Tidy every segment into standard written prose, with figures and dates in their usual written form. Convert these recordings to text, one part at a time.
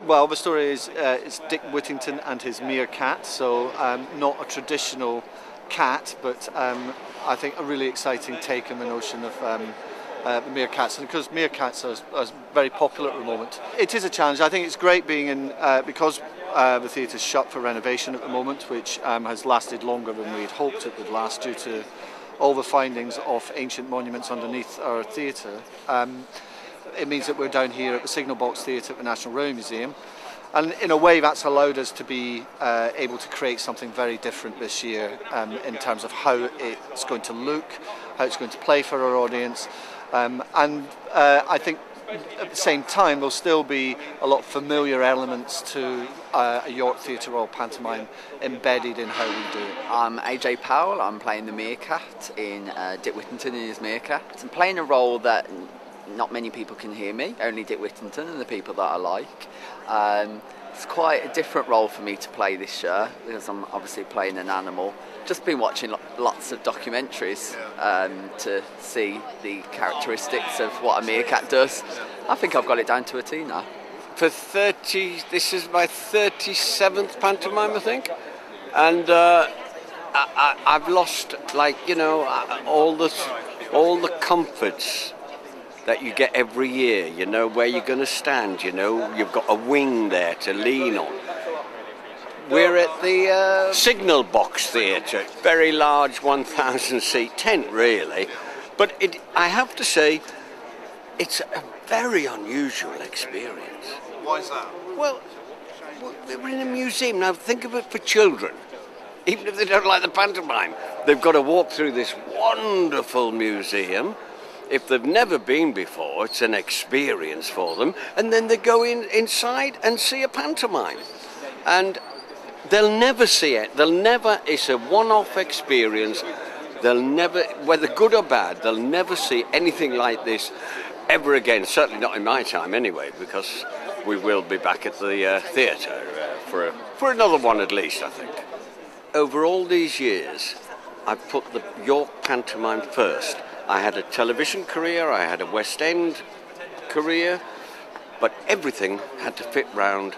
Well, the story is it's Dick Whittington and his meerkat, so not a traditional cat, but I think a really exciting take on the notion of the meerkats, and because meerkats are very popular at the moment. It is a challenge. I think it's great being in, because the theatre's shut for renovation at the moment, which has lasted longer than we'd hoped it would last due to all the findings of ancient monuments underneath our theatre. It means that we're down here at the Signal Box Theatre at the National Railway Museum, and in a way that's allowed us to be able to create something very different this year in terms of how it's going to look, how it's going to play for our audience, and I think at the same time there'll still be a lot of familiar elements to a York Theatre Royal pantomime embedded in how we do it. I'm AJ Powell. I'm playing the meerkat in Dick Whittington and his meerkat. I'm playing a role that not many people can hear me, only Dick Whittington and the people that I like. It's quite a different role for me to play this year because I'm obviously playing an animal. Just been watching lots of documentaries to see the characteristics of what a meerkat does. I think I've got it down to a T now. This is my 37th pantomime, I think, and I've lost, all the comforts that you get every year, where you're going to stand, you've got a wing there to lean on. We're at the Signal Box Theatre, very large 1,000-seat tent, really, but I have to say, it's a very unusual experience. Why is that? Well, we're in a museum. Now, think of it for children. Even if they don't like the pantomime, they've got to walk through this wonderful museum. If they've never been before, it's an experience for them. And then they go inside and see a pantomime. And they'll never see it. It's a one-off experience. They'll never, whether good or bad, they'll never see anything like this ever again. Certainly not in my time anyway, because we will be back at the theatre for another one at least, I think. Over all these years, I've put the York pantomime first. I had a television career, I had a West End career, but everything had to fit round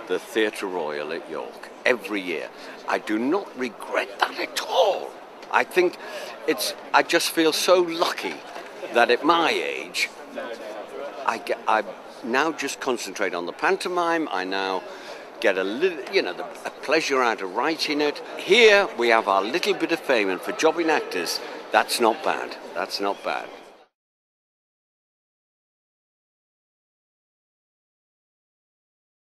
the Theatre Royal at York every year. I do not regret that at all. I think I just feel so lucky that at my age, I now just concentrate on the pantomime. I now get a pleasure out of writing it. Here we have our little bit of fame, and for jobbing actors, that's not bad. That's not bad.